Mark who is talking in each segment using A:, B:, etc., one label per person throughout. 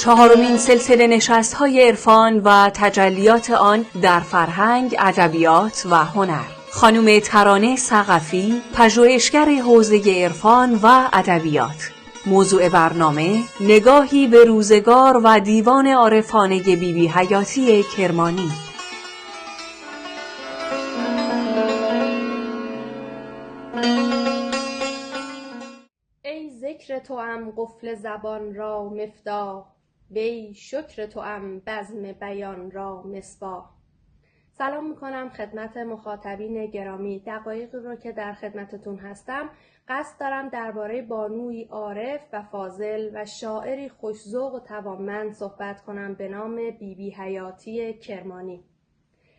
A: چهارمین سلسله نشست‌های عرفان و تجلیات آن در فرهنگ، ادبیات و هنر. خانم ترانه ثقفی، پژوهشگر حوزه عرفان و ادبیات. موضوع برنامه: نگاهی به روزگار و دیوان عارفانه بیبی حیاتی کرمانی.
B: ای ذکر توام قفل زبان را مفتاح، وی شکر توام بزم بیان را مصباح. سلام میکنم خدمت مخاطبین گرامی. دقایقی رو که در خدمتتون هستم قصد دارم درباره بانوی عارف و فاضل و شاعری خوش‌ذوق و توانمند صحبت کنم به نام بیبی حیاتی کرمانی.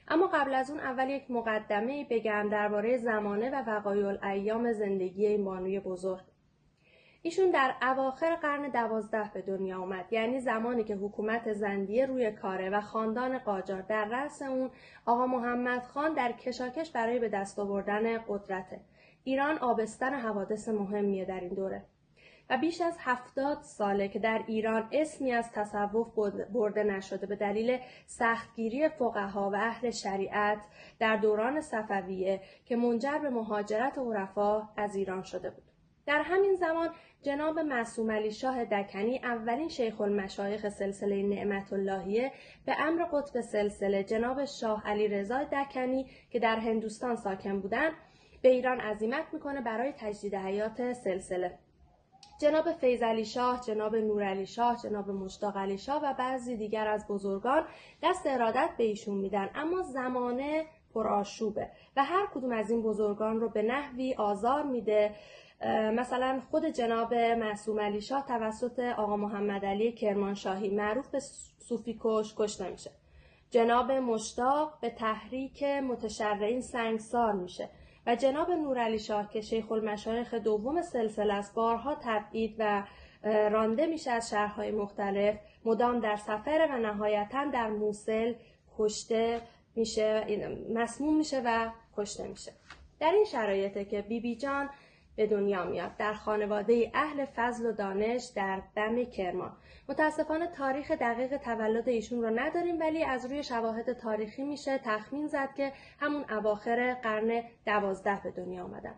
B: اما قبل از اون اول یک مقدمه بگم درباره زمانه و وقایع الایام زندگی این بانوی بزرگ. ایشون در اواخر قرن 12 به دنیا آمد، یعنی زمانی که حکومت زندیه روی کاره و خاندان قاجار در رأس اون آقا محمد خان در کشاکش برای به دست آوردن قدرته. ایران آبستن حوادث مهمیه در این دوره و بیش از 70 ساله که در ایران اسمی از تصوف برده نشده به دلیل سختگیری فقها و اهل شریعت در دوران صفویه که منجر به مهاجرت عرفا از ایران شده بود. در همین زمان جناب معصوم علی شاه دکنی، اولین شیخ المشایخ سلسله نعمت اللهیه، به امر قطب سلسله جناب شاه علی رضا دکنی که در هندوستان ساکن بودند به ایران عزیمت میکنه برای تجدید حیات سلسله. جناب فیض علی شاه، جناب نور علی شاه، جناب مشتاق علی شاه و بعضی دیگر از بزرگان دست ارادت به ایشون میدن، اما زمانه پرآشوبه و هر کدوم از این بزرگان رو به نحوی آزار میده. مثلا خود جناب معصوم علی شاه توسط آقا محمد علی کرمانشاهی معروف به صوفی کشته میشه. جناب مشتاق به تحریک متشرعین سنگسار میشه و جناب نورعلی شاه که شیخ المشایخ دوم سلسله است بارها تبعید و رانده میشه از شهرهای مختلف، مدام در سفر و نهایتاً در موصل کشته میشه، مسموم میشه و کشته میشه. در این شرایطه که بیبی جان به دنیا میاد در خانواده اهل فضل و دانش در دم کرمان. متاسفانه تاریخ دقیق تولد ایشون رو نداریم، ولی از روی شواهد تاریخی میشه تخمین زد که همون اواخر قرن 12 به دنیا آمدن.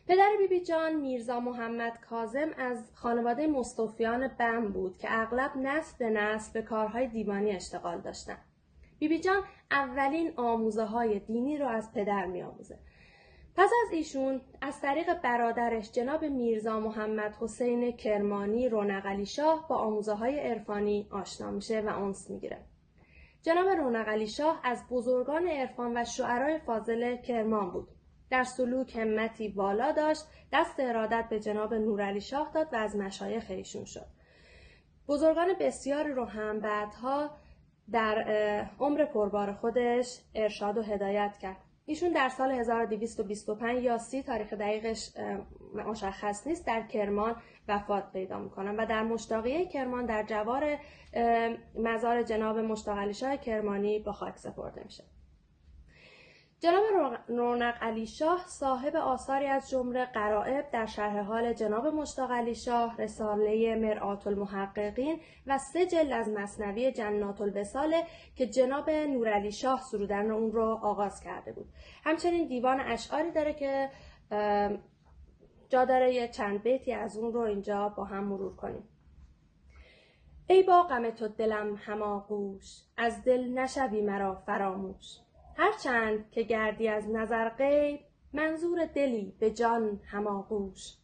B: پدر بیبی جان میرزا محمد کاظم از خانواده مستوفیان بم بود که اغلب نسل به نسل به کارهای دیوانی اشتغال داشتن. بیبی جان اولین آموزه های دینی رو از پدر میآموزه. پس از ایشون از طریق برادرش جناب میرزا محمد حسین کرمانی رونق علی شاه با آموزه‌های عرفانی آشنا میشه و انس میگیره. جناب رونق علی شاه از بزرگان عرفان و شعرای فاضل کرمان بود. در سلوک همتی والا داشت، دست ارادت به جناب نورعلی شاه داد و از مشایخ ایشون شد. بزرگان بسیاری رو هم بعدها در عمر پربار خودش ارشاد و هدایت کرد. ایشون در سال 1225 یا 30 تاریخ دقیقش مشخص نیست در کرمان وفات پیدا میکنن و در مشتاقیه کرمان در جوار مزار جناب مشتاق علی شاه کرمانی به خاک سپرده میشه. جناب رونق علی شاه صاحب آثاری از جمله غرائب در شرح حال جناب مشتاق علی شاه، رساله مرآت المحققین و 3 جلد از مثنوی جنات الوصال که جناب نورعلی شاه سرودن اون رو آغاز کرده بود. همچنین دیوان اشعاری داره که جا داره یه چند بیتی از اون رو اینجا با هم مرور کنیم. ای با غم تو دلم هماغوش، از دل نشوی مرا فراموش. هرچند که گردی از نظر غیب، منظور دلی به جان هماغوش.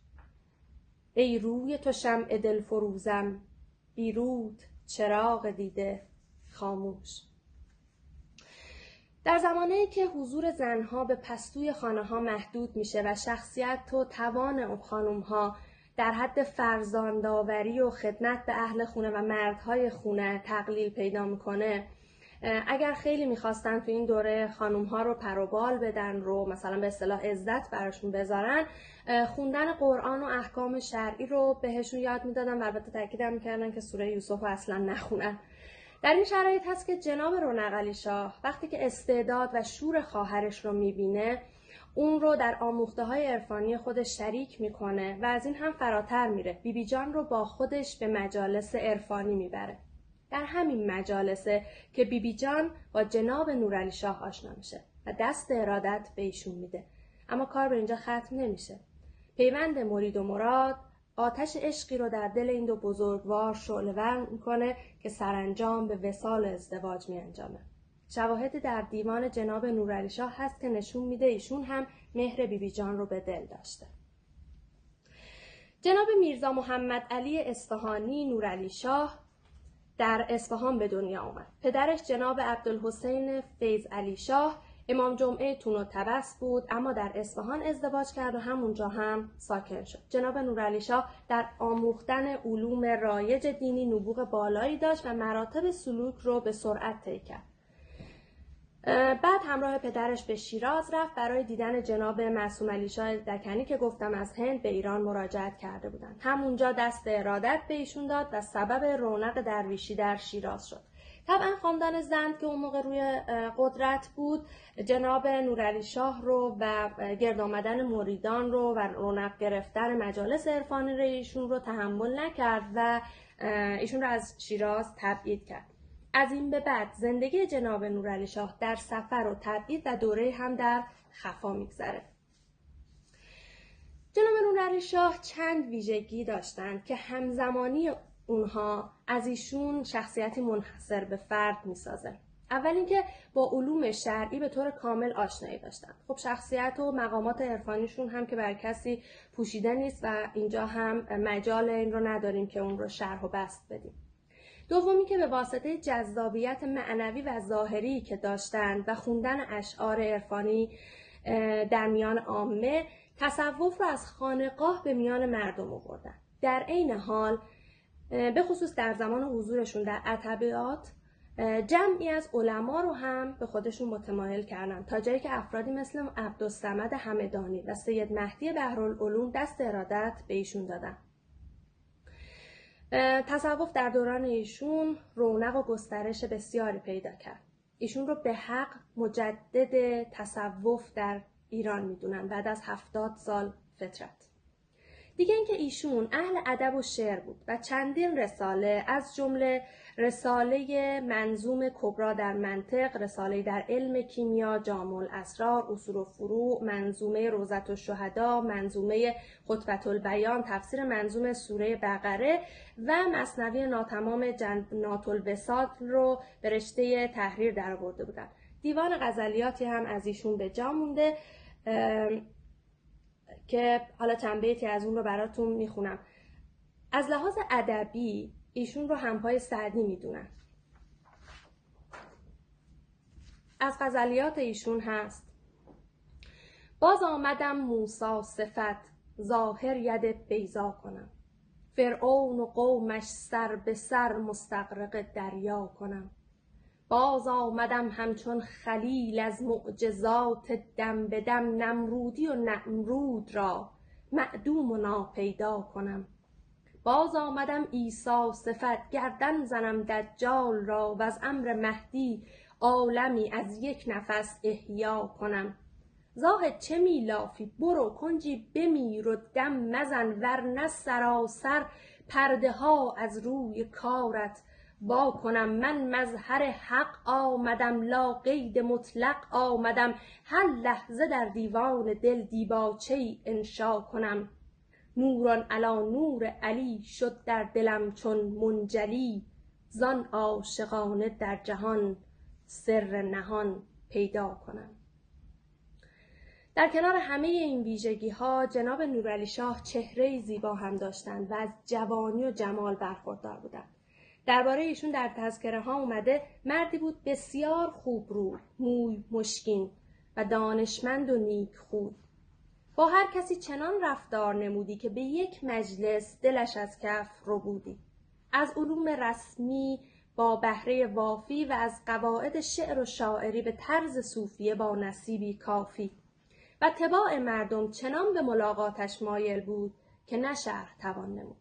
B: ای روی تو شمع دل فروزم، بی رود چراغ دیده خاموش. در زمانه‌ای که حضور زنها به پستوی خانه‌ها محدود میشه و شخصیت و توان اون خانم‌ها در حد فرزندآوری و خدمت به اهل خونه و مردهای خونه تقلیل پیدا میکنه، اگر خیلی میخواستن تو این دوره خانوم‌ها رو پروبال بدن رو مثلا به اصطلاح عزت براشون بذارن، خوندن قرآن و احکام شرعی رو بهشون یاد میدادن و البته تاکیدم میکردن که سوره یوسف رو اصلا نخونن. در این شرایط هست که جناب رونق علی شاه وقتی که استعداد و شور خواهرش رو میبینه، اون رو در آموخته‌های عرفانی خودش شریک میکنه و از این هم فراتر میره. بیبی جان رو با خودش به مجالس عرفانی میبره. در همین مجالسه که بیبی جان با جناب نورعلی شاه آشنا میشه و دست ارادت به ایشون میده. اما کار به اینجا ختم نمیشه. پیوند مرید و مراد آتش عشقی رو در دل این دو بزرگوار شعله‌ور میکنه که سرانجام به وصال ازدواج میانجامه. شواهدی در دیوان جناب نورعلی شاه هست که نشون میده ایشون هم مهر بیبی جان رو به دل داشته. جناب میرزا محمد علی اصفهانی نورعلی شاه در اصفهان به دنیا آمد. پدرش جناب عبدالحسین فیض علی شاه امام جمعه تون و طبس بود، اما در اصفهان ازدواج کرد و همونجا هم ساکن شد. جناب نورعلی شاه در آموختن علوم رایج دینی نبوغ بالایی داشت و مراتب سلوک رو به سرعت طی کرد. بعد همراه پدرش به شیراز رفت برای دیدن جناب معصوم علی شاه دکنی که گفتم از هند به ایران مراجعت کرده بودند. همونجا دست ارادت به ایشون داد و سبب رونق درویشی در شیراز شد. طبعا خاندان زند که اون موقع روی قدرت بود جناب نورعلی شاه رو و گرد آمدن مریدان رو و رونق گرفتن مجالس عرفانی رو ایشون رو تحمل نکرد و ایشون رو از شیراز تبعید کرد. از این به بعد زندگی جناب نورعلی شاه در سفر و تبعید و دوره هم در خفا میگذره. جناب نورعلی شاه چند ویژگی داشتند که همزمانی اونها از ایشون شخصیتی منحصر به فرد میسازه. اول اینکه با علوم شرعی به طور کامل آشنایی داشتن. خب شخصیت و مقامات عرفانیشون هم که بر کسی پوشیده نیست و اینجا هم مجال این رو نداریم که اون رو شرح و بسط بدیم. دومی که به واسطه جذابیت معنوی و ظاهری که داشتند و خوندن اشعار عرفانی در میان عامه تصوف رو از خانقاه به میان مردم آوردن. در عین حال به خصوص در زمان حضورشون در عتبیات جمعی از علما رو هم به خودشون متمایل کردن تا جایی که افرادی مثل عبدالصمد همدانی و سید مهدی بحرالعلوم دست ارادت به ایشون دادن. تصوف در دوران ایشون رونق و گسترش بسیاری پیدا کرد. ایشون رو به حق مجدد تصوف در ایران میدونن بعد از 70 سال فترت. دیگه اینکه ایشون اهل ادب و شعر بود و چندین رساله از جمله رساله منظوم کبرا در منطق، رساله در علم کیمیا، جامع الاسرار، اصول و فروع، منظومه روضة الشهدا، منظومه خطبة البیان، تفسیر منظوم سوره بقره و مثنوی ناتمام جنات الوصال رو به رشته تحریر درآورده بودن. دیوان غزلیاتی هم از ایشون به جا مونده که حالا چند بیتی از اون رو براتون میخونم. از لحاظ ادبی ایشون رو همپای سعدی میدونن. از غزلیات ایشون هست: باز آمدم موسی صفت ظاهر ید بیضا کنم، فرعون و قومش سر به سر مستغرق دریا کنم. باز آمدم همچون خلیل از معجزات دم به دم، نمرودی و نمرود را معدوم و ناپیدا کنم. باز آمدم عیسی صفت گردن زنم دجال را، و از امر مهدی عالمی از یک نفس احیا کنم. زاهد چه میلافی؟ برو کنجی بمیر و دم مزن، ورنه سراسر پرده ها از روی کارت وا کنم. من مظهر حق آمدم، لا قید مطلق آمدم، هر لحظه در دیوان دل دیباچه‌ای انشا کنم. نوران علی نور علی شد در دلم چون منجلی، زان عاشقانه در جهان سر نهان پیدا کنم. در کنار همه این ویژگی ها جناب نورعلی شاه چهره زیبا هم داشتند و از جوانی و جمال برخوردار بودند. درباره ایشون در تذکره ها اومده مردی بود بسیار خوب رو، موی مشکین و دانشمند و نیک خو. با هر کسی چنان رفتار نمودی که به یک مجلس دلش از کف ربودی. از علوم رسمی با بهره وافی و از قواعد شعر و شاعری به طرز صوفیه با نصیبی کافی. و طباع مردم چنان به ملاقاتش مایل بود که نه شرح توان نمود.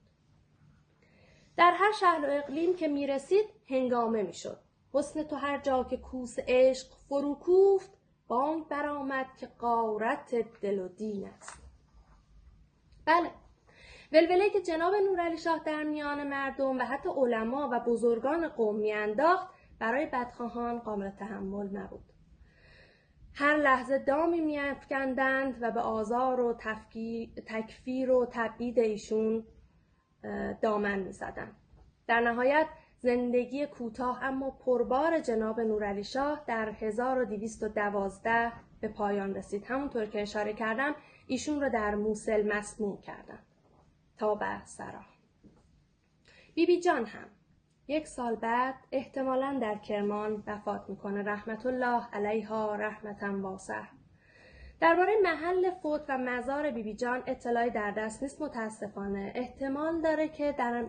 B: در هر شهر و اقلیم که می رسید هنگامه می شد. حسن تو هر جا که کوس عشق فرو کوفت، بانگ برآمد که غارت دل و دین است. بله، ولوله‌ای که جناب نورعلی شاه در میان مردم و حتی علما و بزرگان قوم میانداخت برای بدخواهان قابل تحمل نبود. هر لحظه دامی می‌افکندند و به آزار و تکفیر و تبعید ایشون دامن می‌زدند. در نهایت زندگی کوتاه اما پربار جناب نورعلی شاه در 1212 به پایان رسید. همونطور که اشاره کردم ایشون رو در موصل مسموم کردند تا به سرا. بیبی جان هم 1 سال بعد احتمالاً در کرمان وفات میکنه، رحمت الله علیها رحمتا واسعه. درباره محل فوت و مزار بیبی جان اطلاعی در دست نیست متاسفانه. احتمال داره که در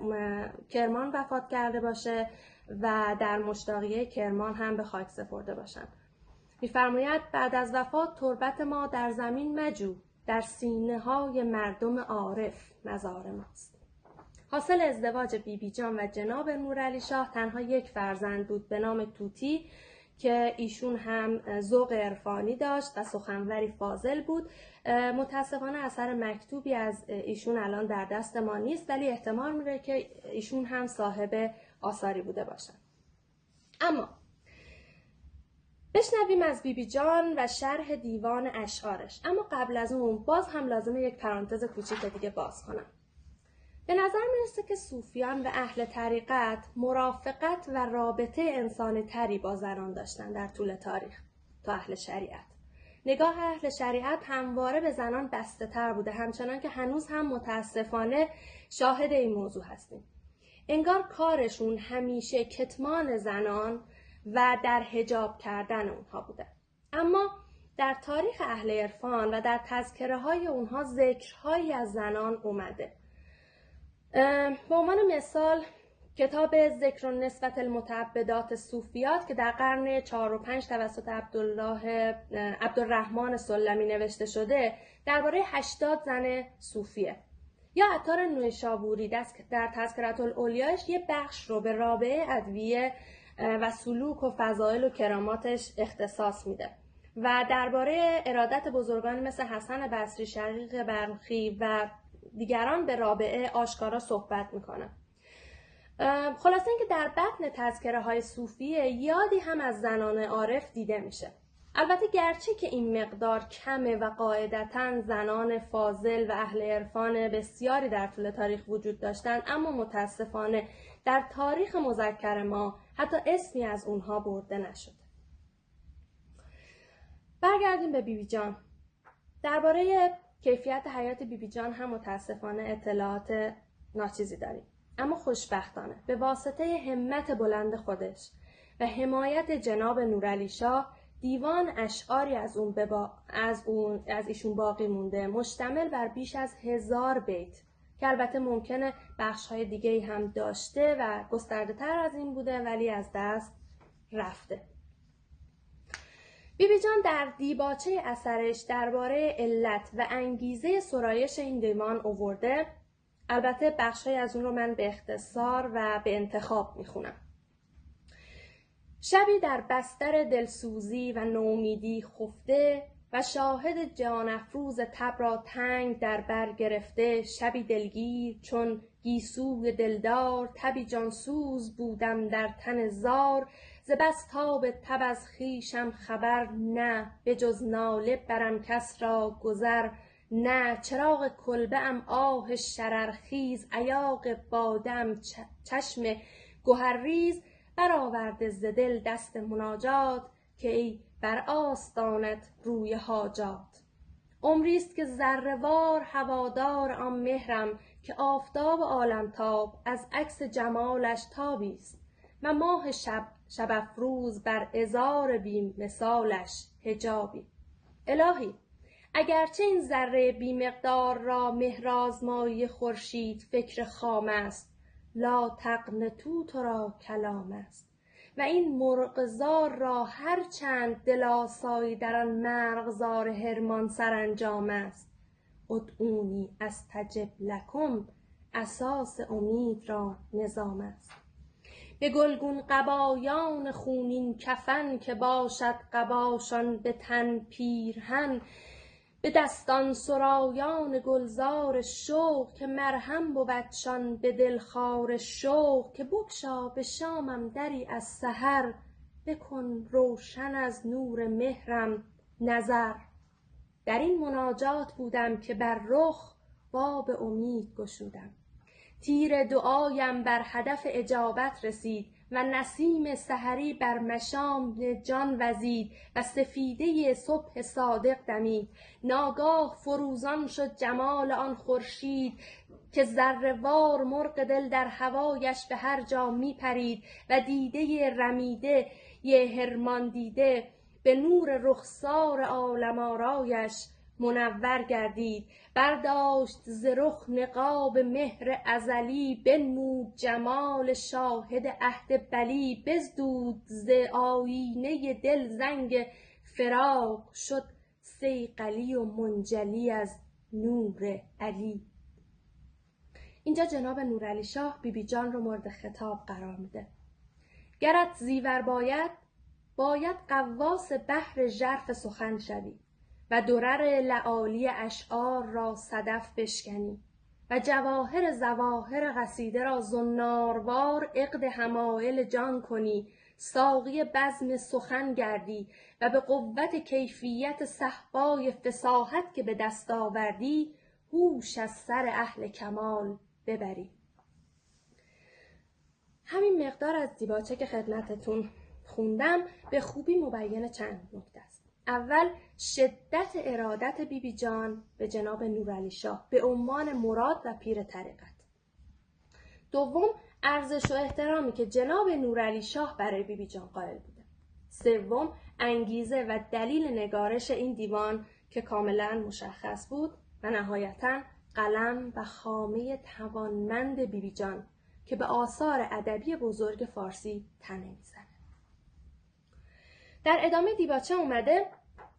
B: کرمان وفات کرده باشه و در مشتاقیه کرمان هم به خاک سپرده باشن. می‌فرماید بعد از وفات تربت ما در زمین مجو، در سینه های مردم عارف مزار ماست. حاصل ازدواج بیبی جان و جناب نورعلی شاه تنها 1 فرزند بود به نام توتی که ایشون هم ذوق عرفانی داشت و سخنوری فاضل بود. متاسفانه اثر مکتوبی از ایشون الان در دست ما نیست، ولی احتمال میره که ایشون هم صاحب آثاری بوده باشن. اما بشنویم از بیبی جان و شرح دیوان اشعارش. اما قبل از اون باز هم لازمه 1 پرانتز کوچیک دیگه باز کنم. به نظر میرسه که صوفیان و اهل طریقت مرافقت و رابطه انسانی تری با زنان داشتن در طول تاریخ تا اهل شریعت. نگاه اهل شریعت همواره به زنان بسته تر بوده، همچنان که هنوز هم متاسفانه شاهد این موضوع هستیم. انگار کارشون همیشه کتمان زنان و در حجاب کردن اونها بوده. اما در تاریخ اهل عرفان و در تذکره های اونها ذکرهایی از زنان اومده. به عنوان مثال کتاب ذکر نسبت المتعبدات صوفیات که در قرن 4 و 5 توسط عبدالرحمن سلمی نوشته شده درباره 80 زن صوفیه. یا عطار نیشابوری در تذکرة الاولیاش یه بخش رو به رابعه ادویه و سلوک و فضائل و کراماتش اختصاص میده و درباره ارادت بزرگان مثل حسن بصری، شقیق بلخی و دیگران به رابعه آشکارا صحبت میکنه. خلاصه اینکه در بطن تذکره های صوفیه یادی هم از زنان عارف دیده میشه. البته گرچه که این مقدار کمه و قاعدتاً زنان فاضل و اهل عرفان بسیاری در طول تاریخ وجود داشتند، اما متاسفانه در تاریخ مذکر ما حتی اسمی از اونها برده نشده. برگردیم به بیبی جان. درباره کیفیت حیات بیبی جان هم متاسفانه اطلاعات ناچیزی داریم. اما خوشبختانه به واسطه همت بلند خودش و حمایت جناب نورعلی شاه دیوان اشعاری از ایشون باقی مونده، مشتمل بر بیش از 1000 بیت که البته ممکنه بخش‌های دیگه‌ای هم داشته و گسترده‌تر از این بوده ولی از دست رفته. بیبی جان در دیباچه اثرش درباره علت و انگیزه سرایش این دیوان آورده. البته بخش‌های از اون رو من به اختصار و به انتخاب میخونم. شبی در بستر دلسوزی و نومیدی خفته و شاهد جان افروز تب را تنگ در بر گرفته، شبی دلگیر چون گیسوی دلدار، تبی جانسوز بودم در تن زار، ز بس تاب تب از خویشم خبر نه، به جز ناله برم کس را گذر نه، چراغ کلبه ام آه شررخیز، ایاغ باده ام چشم گوهرریز، برآورده ز دل دست مناجات که ای بر آستانت روی حاجات. عمریست که ذره وار هوادار آن مهرم، که آفتاب عالمتاب از عکس جمالش تابیست و ماه شب افروز بر عذار بی مثالش حجابی. الهی اگرچه این ذره بی مقدار را مهرآزمایی خورشید فکر خام است، لا تقنطوا تو را کلام است و این مرغزار را هر چند دل آسایی در آن مرغزار حرمان سرانجام است. ادعونی استجب لکم اساس امید را نظام است. به گلگون قبایان خونین کفن که باشد قباشان به تن پیرهن، به دستان سرایان گلزار شوق، که مرهم بودشان به دلخوار شوق. که بگشا به شامم دری از سحر، بکن روشن از نور مهرم نظر. در این مناجات بودم که بر رخ باب امید گشودم. تیر دعایم بر هدف اجابت رسید، و نسیم سحری بر مشام جان وزید. و سفیده صبح صادق دمید، ناگاه فروزان شد جمال آن خورشید. که ذره وار مرغ دل در هوایش به هر جا می پرید. و دیده رمیده ی حرمان دیده، به نور رخسار عالم آرایش منور گردید. برداشت ز رخ نقاب مهر ازلی، بنمود جمال شاهد عهد بلی. بزدود ز آیینه دل زنگ فراق، شد صیقلی و منجلی از نور علی. اینجا جناب نورعلی شاه بیبی جان رو مورد خطاب قرار میده. گرت زیور باید غواص بحر ژرف سخن شوی، و درر لعالی اشعار را صدف بشکنی. و جواهر ظواهر قصیده را زناروار عقد حمایل جان کنی. ساقی بزم سخن گردی، و به قوت کیفیت صهبای فصاحت که به دست آوردی، هوش از سر اهل کمال ببری. همین مقدار از دیباچه که خدمتتون خوندم به خوبی مبین چند نکته است. اول، شدت ارادت بیبی جان به جناب نورعلی شاه به عنوان مراد و پیر طریقت. دوم، ارزش و احترامی که جناب نورعلی شاه برای بیبی جان قائل بوده. سوم، انگیزه و دلیل نگارش این دیوان که کاملا مشخص بود. و نهایتاً قلم و خامه توانمند بیبی جان که به آثار ادبی بزرگ فارسی تنه میزنه. در ادامه دیباچه اومده: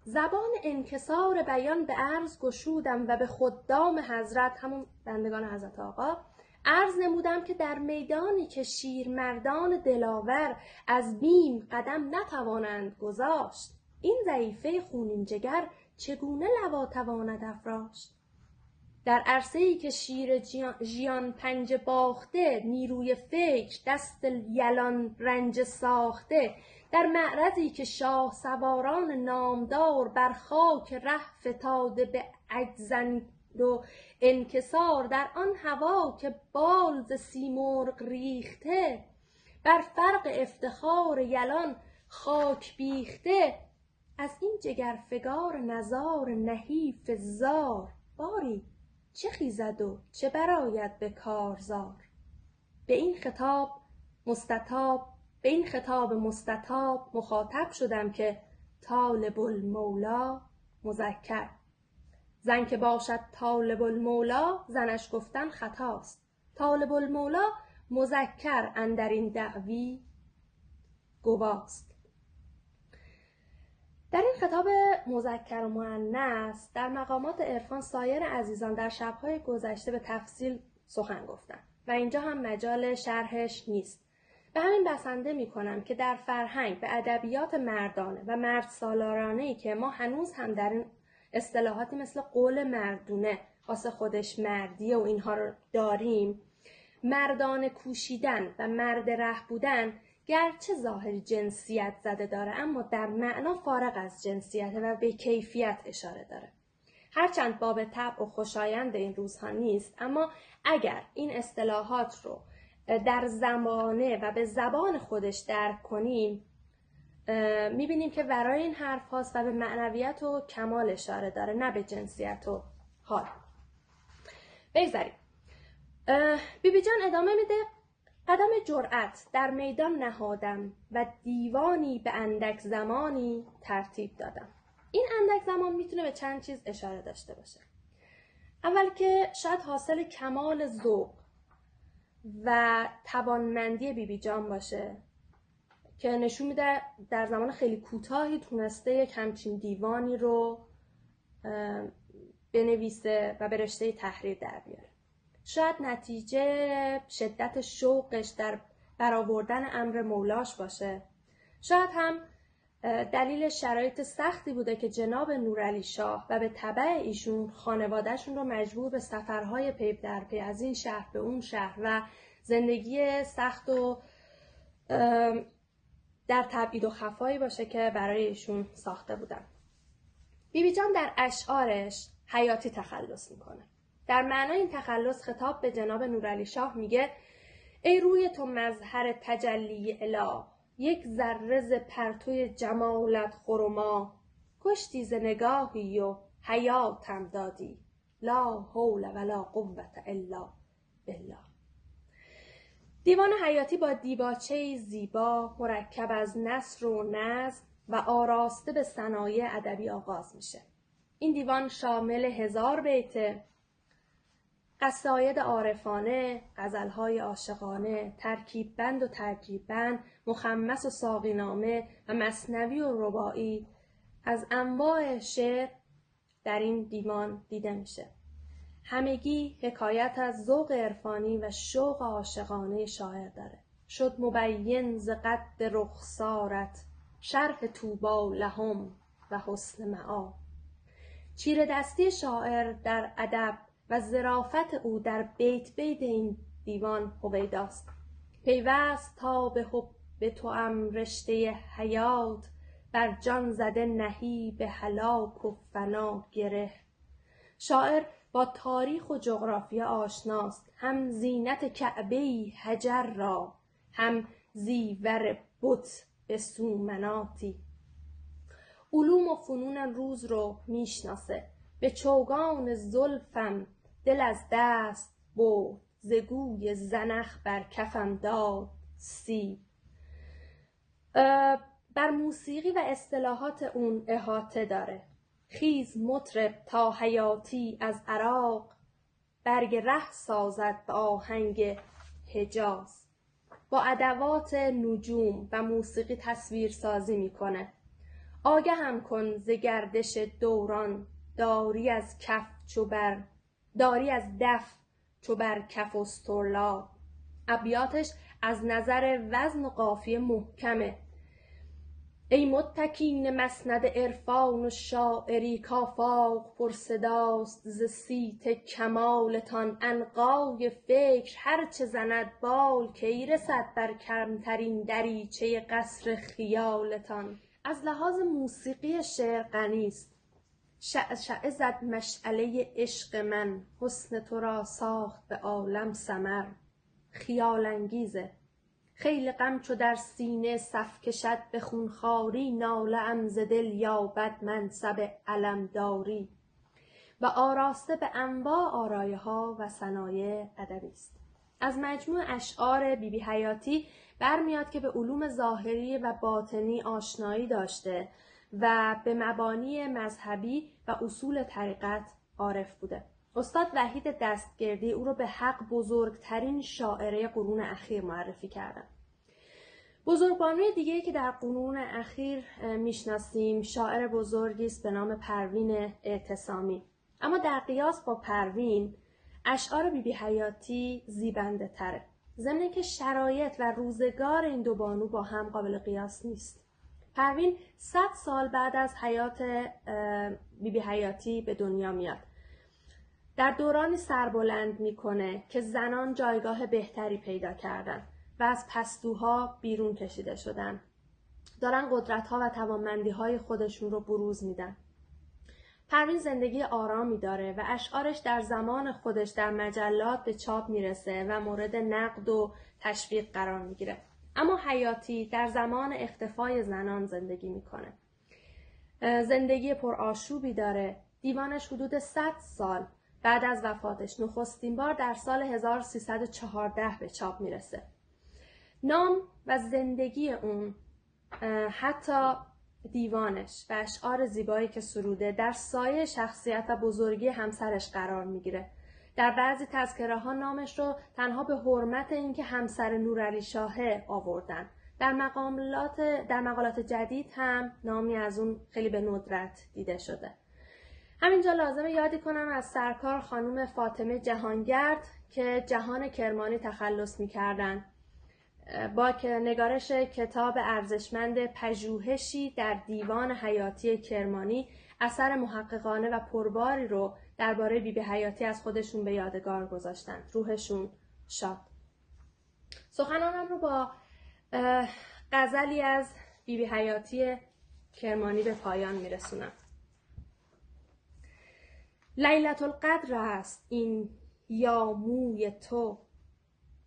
B: زبان انکسار بیان به عرض گشودم، و به خدام حضرت، همون بندگان حضرت آقا، عرض نمودم که در میدانی که شیرمردان دلاور از بیم قدم نتوانند گذاشت، این ضعیفه خونین جگر چگونه لوا تواند افراشت؟ در عرصه‌ای که شیر ژیان پنجه باخته، نیروی فکر دست یلان رنج ساخته، در معرضی که شاه سواران نامدار بر خاک ره فتاده به عجزند و انکسار، در آن هوا که بال ز سیمرغ ریخته، بر فرق افتخار یلان خاک بیخته، از این جگرفگار نزار نحیف زار، باری چه خیزد و چه براید به کارزار؟ به این خطاب مستطاب مخاطب شدم که طالب المولا مذکر. زن که باشد طالب المولا، زنش گفتن خطاست. طالب المولا مذکر اندر این دعوی گواست. در این خطاب مذکر و مؤنث در مقامات عرفان سایر عزیزان در شب‌های گذشته به تفصیل سخن گفتن و اینجا هم مجال شرحش نیست. به همین بسنده می‌کنم که در فرهنگ به ادبیات مردانه و مرد سالارانه‌ای که ما هنوز هم در این اصطلاحاتی مثل قول مردونه، واسه خودش مردیه و اینها رو داریم، مردانه کوشیدن و مرد ره بودن گرچه ظاهر جنسیت زده داره، اما در معنا فارغ از جنسیت و به کیفیت اشاره داره. هرچند باب طبع و خوشایند این روزها نیست، اما اگر این اصطلاحات رو در زمانه و به زبان خودش درک کنیم، میبینیم که ورای این حرف هاست و به معنویت و کمال اشاره داره، نه به جنسیت و حال. بگذاریم. بیبی جان ادامه میده: قدم جرأت در میدان نهادم، و دیوانی به اندک زمانی ترتیب دادم. این اندک زمان میتونه به چند چیز اشاره داشته باشه. اول که شاید حاصل کمال ذوق و توانمندی بیبی جان باشه که نشون میده در زمان خیلی کوتاهی تونسته یک همچین دیوانی رو بنویسه و به رشته تحریر در بیاره. شاید نتیجه شدت شوقش در برآوردن امر مولاش باشه. شاید هم دلیل شرایط سختی بوده که جناب نورعلی شاه و به تبع ایشون خانوادهشون رو مجبور به سفرهای پی در پی از این شهر به اون شهر و زندگی سخت و در تبعید و خفایی باشه که برای ایشون ساخته بودن. بیبی جان در اشعارش حیاتی تخلص میکنه. در معنای این تخلص خطاب به جناب نورعلی شاه میگه: ای روی تو مظهر تجلی اله، یک ذره ز پرتوی جمالت خرما، کشتی ز نگاهی و حیاتم دادی، لا حول ولا قوة الا بالله. دیوان حیاتی با دیباچه‌ای زیبا مرکب از نثر و نظم و آراسته به صنایع ادبی آغاز میشه. این دیوان شامل 1000 بیت، قصاید عارفانه، غزلهای عاشقانه، ترکیب بند و ترکیب بند، مخمس و ساقینامه و مثنوی و رباعی از انواع شعر در این دیوان دیده میشه. همگی حکایت از ذوق عرفانی و شوق عاشقانه شاعر داره. شد مبین ز قد رخسارت، شرح طوبی لهم و حسن معاب. چیره دستی شاعر در ادب و ظرافت او در بیت بیت این دیوان هویداست. پیوست تا به حب توام رشته حیات، بر جان زده نهی به هلاک و فنا گره. شاعر با تاریخ و جغرافیا آشناست، هم زینت کعبه حجر را، هم زیور بت به سومناتی. علوم و فنون روز رو میشناسه، به چوگان زلفم دل از دست برد، ز گوی زنخ بر کفم داد سیب. بر موسیقی و اصطلاحات اون احاطه داره. خیز مطرب تا حیاتی از عراق، برگ ره سازد به آهنگ حجاز. با ادوات نجوم و موسیقی تصویر سازی میکنه. آگه هم کن ز گردش دوران، داری از دف چو بر کف استرلاب. ابیاتش از نظر وزن و قافیه محکمه. ای متکین مسند عرفان و شاعری، کافاق پرصداست ز صیت کمالتان. عنقای فکر هرچه زند بال، کی رسد بر کمترین دریچه قصر خیالتان. از لحاظ موسیقی شعر غنی است. شعشعه زد مشعله عشق من، حسن تو را ساخت به عالم سمر. خیال انگیزه. خیل غم چو در سینه صف کشد، به خونخواری ناله ام ز دل یابد منصب علمداری. و آراسته به انواع آرایه‌ها و صنایع ادبی است. از مجموع اشعار بیبی حیاتی برمیاد که به علوم ظاهری و باطنی آشنایی داشته و به مبانی مذهبی و اصول طریقت عارف بوده. استاد وحید دستگردی او رو به حق بزرگترین شاعره قرون اخیر معرفی کردن. بزرگبانوی دیگه‌ای که در قرون اخیر میشناسیم شاعر بزرگی است به نام پروین اعتصامی. اما در قیاس با پروین اشعار بیبی حیاتی زیبنده تره. ضمن که شرایط و روزگار این دو بانو با هم قابل قیاس نیست. پروین 100 سال بعد از حیات بیبی حیاتی به دنیا میاد. در دورانی سربلند میکنه که زنان جایگاه بهتری پیدا کردن و از پستوها بیرون کشیده شدن. دارن قدرت‌ها و توانمندی‌های خودشون رو بروز میدن. پروین زندگی آرامی داره و اشعارش در زمان خودش در مجلات به چاپ میرسه و مورد نقد و تشویق قرار میگیره. اما حیاتی در زمان اختفای زنان زندگی میکنه. زندگی پرآشوبی داره. دیوانش حدود 100 سال بعد از وفاتش نخستین بار در سال 1314 به چاپ میرسه. نام و زندگی اون، حتی دیوانش و اشعار زیبایی که سروده در سایه شخصیت و بزرگی همسرش قرار میگیره. در بعضی تذکره ها نامش رو تنها به حرمت اینکه همسر نورعلی شاهه آوردن. در مقالات جدید هم نامی از اون خیلی به ندرت دیده شده. همینجا لازمه یادی کنم از سرکار خانم فاطمه جهانگرد که جهان کرمانی تخلص میکردن. با نگارش کتاب ارزشمند پژوهشی در دیوان حیاتی کرمانی، اثر محققانه و پرباری رو درباره بیبی حیاتی از خودشون به یادگار گذاشتن. روحشون شاد. سخنانم رو با غزلی از بیبی حیاتی کرمانی به پایان میرسونم. لیلة القدر است این یا موی تو،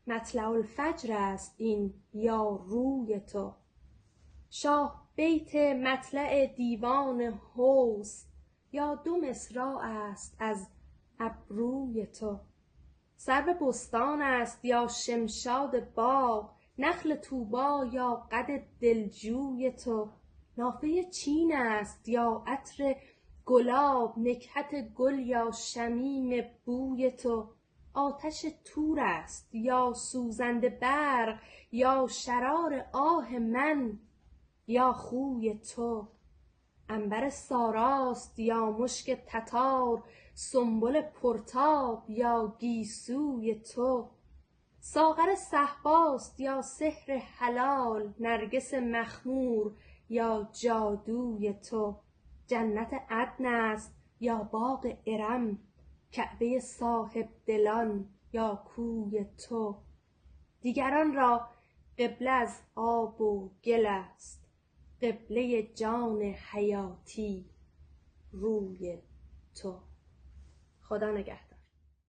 B: مطلع الفجر است این یا روی تو. شاه بیت مطلع دیوان حسن، یا دو مصراع است از ابروی تو. سرو بستان است یا شمشاد باغ، نخل طوبی یا قد دلجوی تو. نافه چین است یا عطر گلاب، نکهت گل یا شمیم بوی تو. آتش تور است یا سوزنده برق، یا شرار آه من یا خوی تو. عنبر ساراست یا مشک تتار، سنبل پرتاب یا گیسوی تو. ساغر صهباست یا سحر حلال، نرگس مخمور یا جادوی تو. جنت عدن است یا باغ ارم، کعبه صاحب دلان یا کوی تو. دیگران را قبله از آب و گل است، قبله جان حیاتی روی تو. خدا نگهدار.